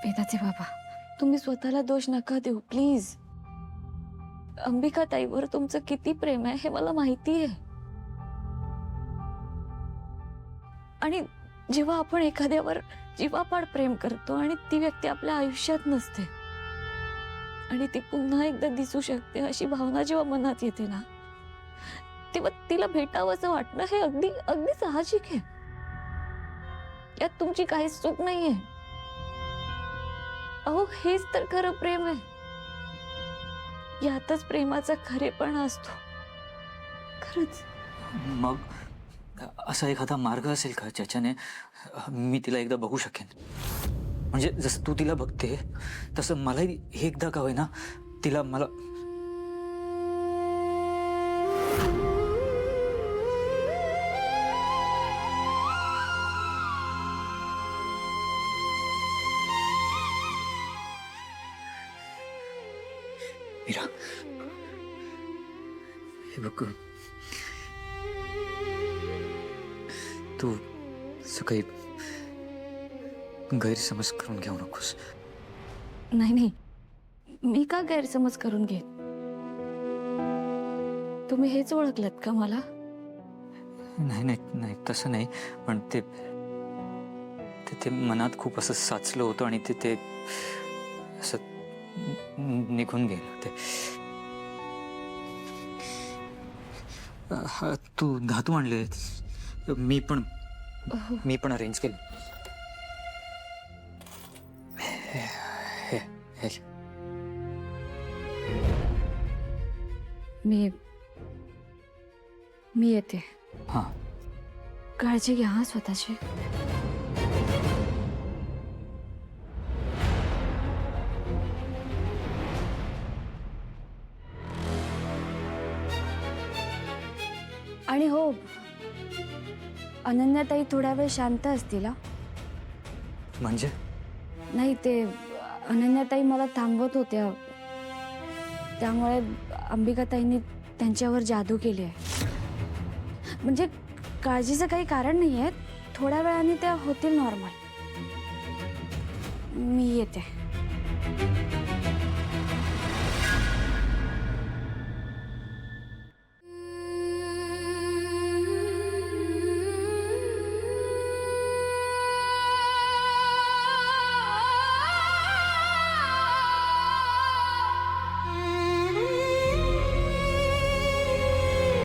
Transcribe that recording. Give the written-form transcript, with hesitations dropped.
वेदाचे बाबा, तुम्ही स्वतःला दोष नका देऊ प्लीज. अंबिका ताईवर तुमचं किती प्रेम आहे हे मला माहिती आहे. आणि जेव्हा आपण एखाद्यावर जीवापाड प्रेम करतो आणि ती व्यक्ती आपल्या आयुष्यात नसते आणि ती पुन्हा एकदा दिसू शकते अशी भावना जेव्हा मनात येते ना, तेव्हा तिला भेटावंसं वाटणं हे अगदी अगदी साहजिक आहे. यात तुमची काहीच चूक नाहीये. अहो, हेच तर खरं प्रेम आहे. यातच प्रेमाचा खरेपणा असतो. खरंच. मग असा एखादा मार्ग असेल का ज्याच्याने मी तिला एकदा बघू शकेन? म्हणजे जसं तू तिला बघते तसं मलाही एकदा का होईना तिला मला मीरा, हे बघ, तू सकाळी गैरसमज करून घेऊ नकोस. नाही नाही, मी का गैरसमज करून घेत? तुम्ही हेच ओळखलत का मला? नाही नाही नाही, तसं नाही. पण ते ते मनात खूप असं साचलं होतं आणि ते असं निघून गेलं ते. तू धातू आणले, मी पण अरेंज केलं. हे मी येते. हां. काळजी घ्या हा स्वतःची. आणि हो, अनन्याताई थोडा वेळ शांत असतील हा. म्हणजे नाही, ते अनन्याताई मला थांबवत होत्या, त्यामुळे अंबिकाताईंनी त्यांच्यावर जादू केली आहे. म्हणजे काळजीचं काही कारण नाही आहे. थोड्या वेळाने त्या होतील नॉर्मल. मी येते.